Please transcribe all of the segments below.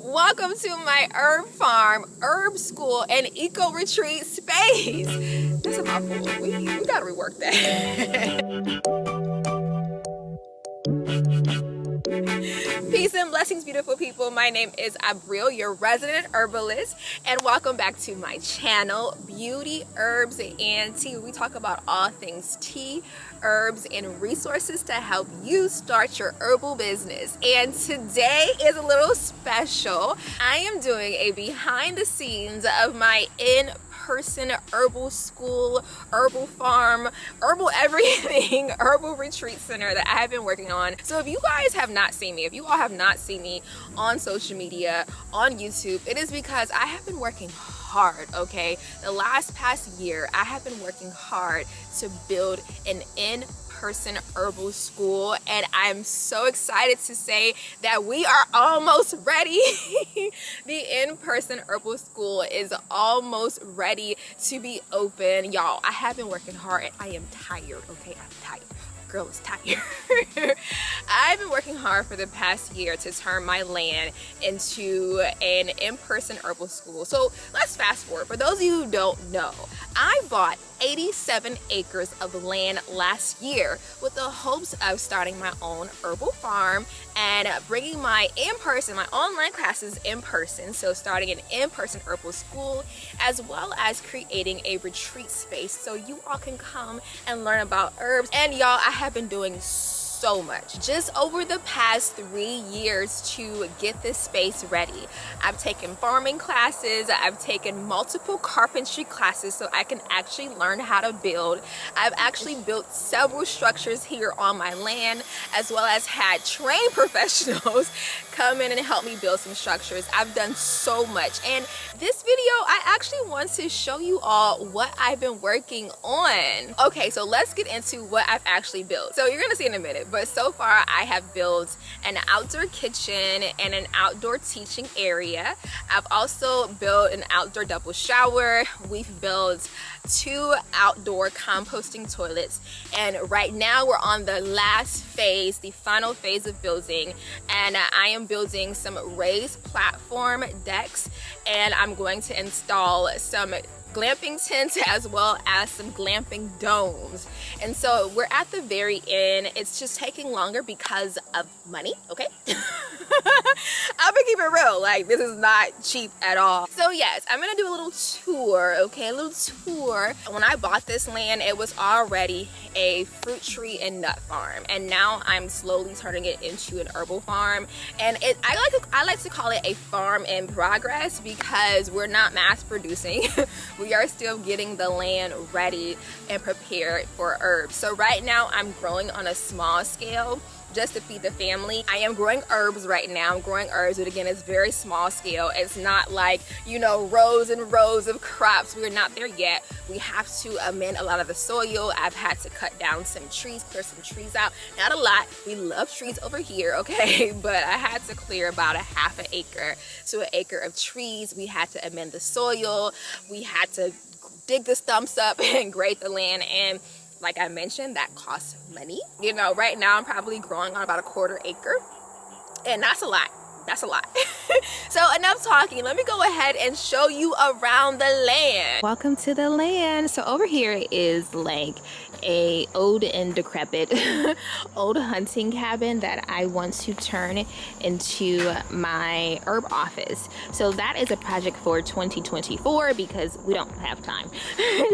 Welcome to my herb farm, herb school, and eco retreat space. That's a mouthful. We gotta rework that. Peace and blessings, beautiful people. My name is Abril, your resident herbalist, and welcome back to my channel, Beauty, Herbs, and Tea. We talk about all things tea, herbs, and resources to help you start your herbal business. And today is a little special. I am doing a behind the scenes of my in-person herbal school, herbal farm, herbal everything, herbal retreat center that I have been working on. So if you guys have not seen me, if you all have not seen me on social media, on YouTube, it is because I have been working hard, okay? The past year, I have been working hard to build an in-person herbal school, and I'm so excited to say that we are almost ready. The in-person herbal school is almost ready to be open. Y'all, I have been working hard and I am tired, okay? I'm tired. Girl is tired. I've been working hard for the past year to turn my land into an in-person herbal school. So let's fast forward. For those of you who don't know, I bought 87 acres of land last year with the hopes of starting my own herbal farm and bringing my online classes in person. So starting an in-person herbal school, as well as creating a retreat space so you all can come and learn about herbs. And y'all, I have been doing so much just over the past 3 years to get this space ready. I've taken farming classes, I've taken multiple carpentry classes so I can actually learn how to build. I've actually built several structures here on my land, as well as had trained professionals come in and help me build some structures. I've done so much, and this video I actually want to show you all what I've been working on. Okay, so let's get into what I've actually built. So you're gonna see in a minute, but so far I have built an outdoor kitchen and an outdoor teaching area. I've also built an outdoor double shower. We've built 2 outdoor composting toilets, and right now we're on the last phase, the final phase of building, and I am building some raised platform decks, and I'm going to install some glamping tents as well as some glamping domes. And so we're at the very end. It's just taking longer because of money, okay? I'm gonna keep it real, like this is not cheap at all. So yes, I'm gonna do a little tour, okay? A little tour. When I bought this land, it was already a fruit tree and nut farm, and now I'm slowly turning it into an herbal farm. And I like to call it a farm in progress because we're not mass producing. We are still getting the land ready and prepared for herbs. So right now I'm growing on a small scale just to feed the family. I am growing herbs right now. I'm growing herbs, but again, it's very small scale. It's not like, you know, rows and rows of crops. We're not there yet. We have to amend a lot of the soil. I've had to cut down some trees, clear some trees out. Not a lot. We love trees over here, okay? But I had to clear about a half an acre to an acre of trees. We had to amend the soil. We had to dig the stumps up and grade the land, and like I mentioned, that costs money. You know, right now I'm probably growing on about a 1/4 acre, and that's a lot. That's a lot. So enough talking. Let me go ahead and show you around the land. Welcome to the land. So over here is like a old and decrepit old hunting cabin that I want to turn into my herb office. So that is a project for 2024 because we don't have time.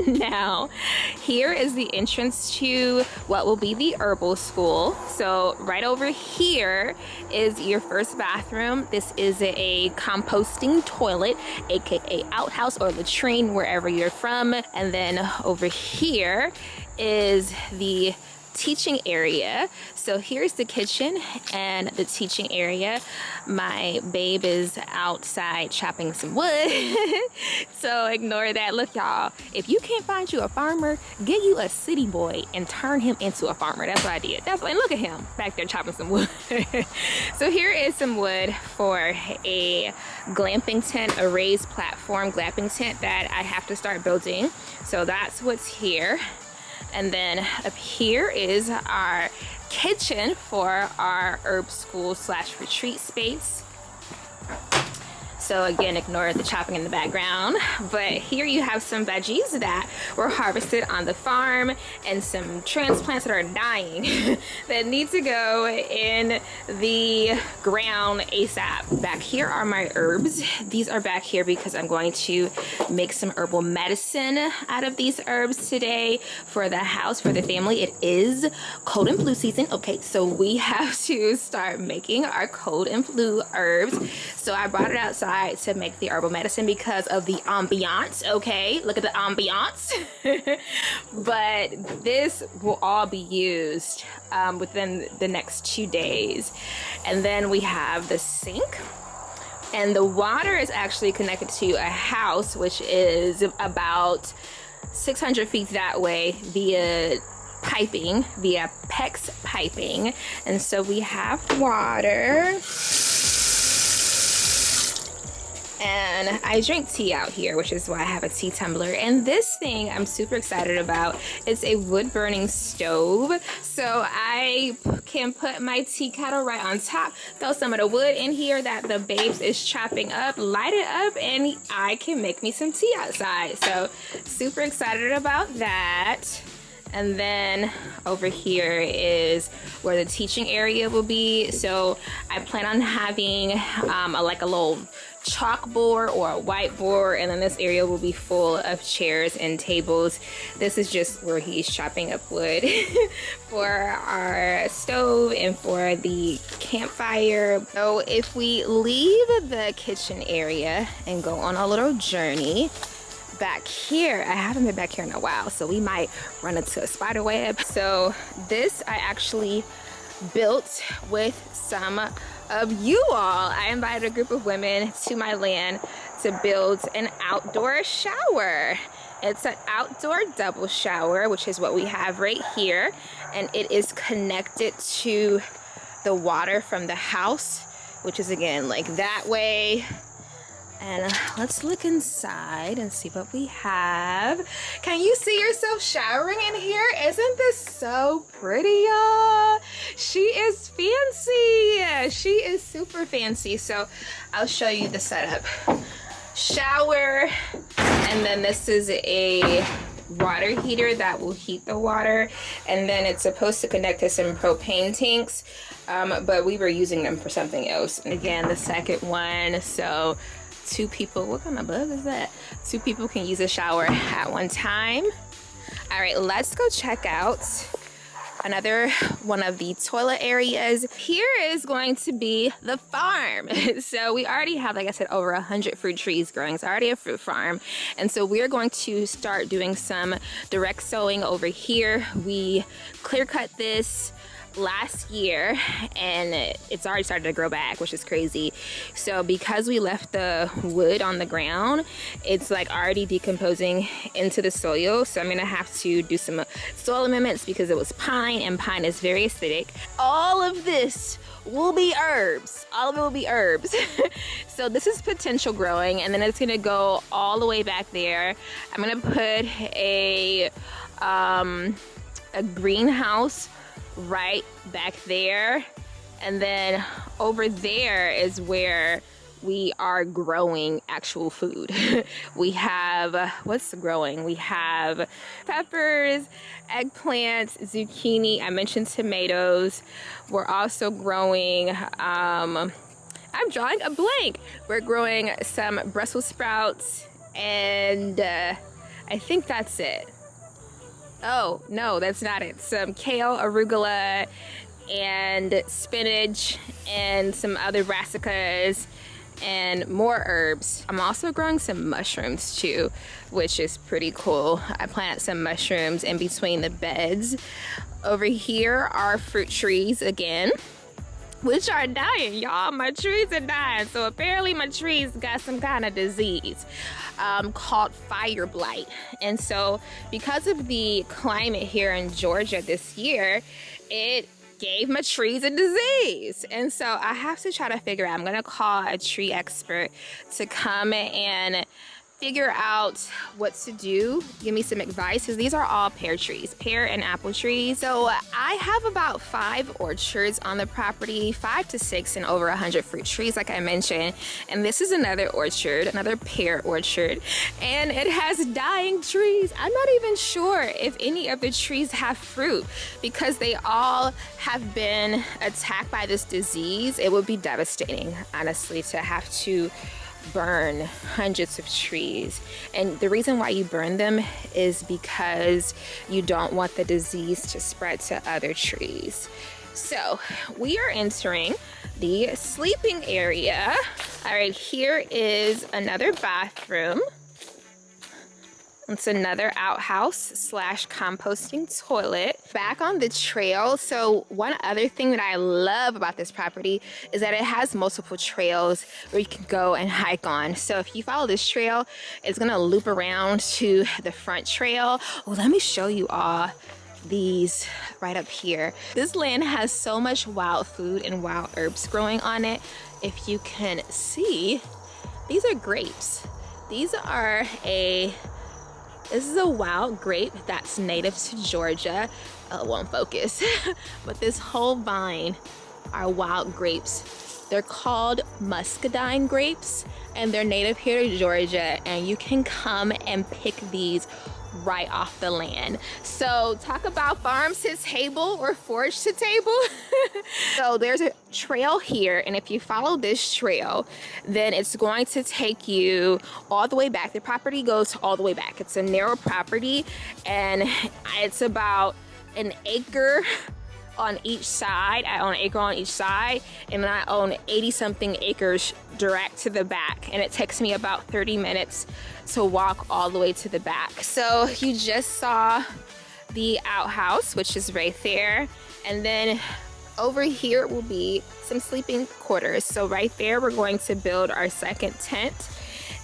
Now, here is the entrance to what will be the herbal school. So right over here is your first bathroom. This is a composting toilet, aka outhouse or latrine, wherever you're from. And then over here is the teaching area. So here's the kitchen and the teaching area. My babe is outside chopping some wood. So ignore that. Look, y'all, if you can't find you a farmer, get you a city boy and turn him into a farmer. That's what I did. And look at him back there chopping some wood. So here is some wood for a glamping tent, a raised platform glamping tent that I have to start building. So that's what's here. And then up here is our kitchen for our herb school / retreat space. So again, ignore the chopping in the background. But here you have some veggies that were harvested on the farm and some transplants that are dying that need to go in the ground ASAP. Back here are my herbs. These are back here because I'm going to make some herbal medicine out of these herbs today for the house, for the family. It is cold and flu season. Okay, so we have to start making our cold and flu herbs. So I brought it outside to make the herbal medicine because of the ambiance. Okay, look at the ambiance. But this will all be used within the next 2 days. And then we have the sink. And the water is actually connected to a house, which is about 600 feet that way via piping, via PEX piping. And so we have water. And I drink tea out here, which is why I have a tea tumbler. And this thing I'm super excited about. It's a wood burning stove. So I can put my tea kettle right on top, throw some of the wood in here that the babes is chopping up, light it up, and I can make me some tea outside. So super excited about that. And then over here is where the teaching area will be. So I plan on having like a little chalkboard or a whiteboard, and then this area will be full of chairs and tables. This is just where he's chopping up wood for our stove and for the campfire. So if we leave the kitchen area and go on a little journey back here, I haven't been back here in a while, so we might run into a spider web. So this I actually built with some of you all. I invited a group of women to my land to build an outdoor shower. It's an outdoor double shower, which is what we have right here, and it is connected to the water from the house, which is again like that way. And let's look inside and see what we have. Can you see yourself showering in here? Isn't this so pretty, y'all? She is fancy. She is super fancy. So I'll show you the setup. Shower, and then this is a water heater that will heat the water, and then it's supposed to connect to some propane tanks, but we were using them for something else. And again, the second one, so 2 people, what kind of bug is that? 2 people can use a shower at one time. All right, let's go check out another one of the toilet areas. Here is going to be the farm. So we already have, like I said, over 100 fruit trees growing. It's already a fruit farm. And so we're going to start doing some direct sowing over here. We clear cut this last year and it's already started to grow back, which is crazy. So because we left the wood on the ground, it's like already decomposing into the soil. So I'm gonna have to do some soil amendments because it was pine, and pine is very acidic. All of this will be herbs. All of it will be herbs. So this is potential growing, and then it's gonna go all the way back there. I'm gonna put a greenhouse right back there, and then over there is where we are growing actual food. We have what's growing? We have peppers, eggplants, zucchini. I mentioned tomatoes. We're also growing I'm drawing a blank. We're growing some Brussels sprouts, and I think that's it. Oh, no, that's not it. Some kale, arugula, and spinach, and some other brassicas, and more herbs. I'm also growing some mushrooms too, which is pretty cool. I planted some mushrooms in between the beds. Over here are fruit trees again, which are dying, y'all. My trees are dying. So apparently my trees got some kind of disease called fire blight. And so because of the climate here in Georgia this year, it gave my trees a disease. And so I have to try to figure out, I'm gonna call a tree expert to come and figure out what to do, give me some advice, because these are all pear trees, pear and apple trees. So I have about 5 orchards on the property, 5 to 6, and over 100 fruit trees, like I mentioned. And this is another orchard, another pear orchard, and it has dying trees. I'm not even sure if any of the trees have fruit because they all have been attacked by this disease. It would be devastating, honestly, to have to burn hundreds of trees. And the reason why you burn them is because you don't want the disease to spread to other trees. So we are entering the sleeping area. All right, here is another bathroom. It's another outhouse slash composting toilet. Back on the trail, so one other thing that I love about this property is that it has multiple trails where you can go and hike on. So if you follow this trail, it's gonna loop around to the front trail. Well, let me show you all these right up here. This land has so much wild food and wild herbs growing on it. If you can see, these are grapes. This is a wild grape that's native to Georgia. It won't focus, but this whole vine are wild grapes. They're called muscadine grapes, and they're native here to Georgia, and you can come and pick these right off the land. So talk about farm to table or forage to table. So there's a trail here, and if you follow this trail, then it's going to take you all the way back. The property goes all the way back. It's a narrow property, and it's about an acre on each side. I own an acre on each side, and then I own 80 something acres direct to the back, and it takes me about 30 minutes to walk all the way to the back. So you just saw the outhouse, which is right there, and then over here will be some sleeping quarters. So right there we're going to build our second tent,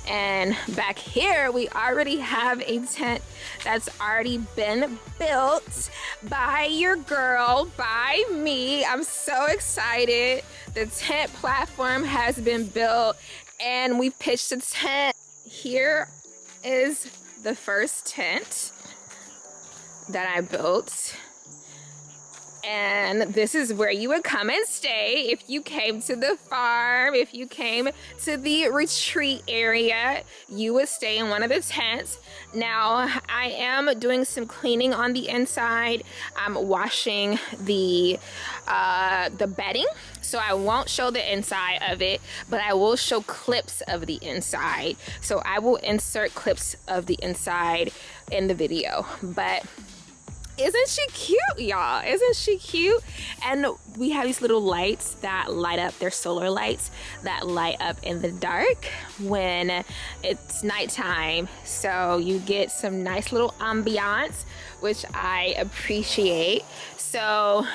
and back here we already have a tent that's already been built by your girl, by me. I'm so excited. The tent platform has been built, and we pitched a tent. Here is the first tent that I built, and this is where you would come and stay if you came to the farm. If you came to the retreat area, you would stay in one of the tents. Now I am doing some cleaning on the inside. I'm washing the bedding, so I won't show the inside of it, but I will show clips of the inside. So I will insert clips of the inside in the video. But isn't she cute, y'all? Isn't she cute? And we have these little lights that light up. They're solar lights that light up in the dark when it's nighttime. So you get some nice little ambiance, which I appreciate. So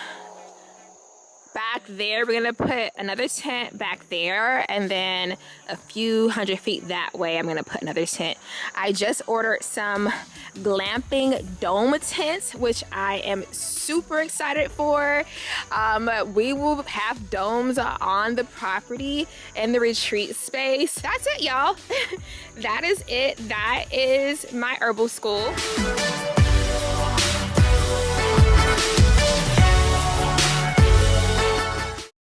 back there, we're gonna put another tent back there, and then a few hundred feet that way, I'm gonna put another tent. I just ordered some glamping dome tents, which I am super excited for. We will have domes on the property in the retreat space. That's it, y'all. That is it. That is my herbal school.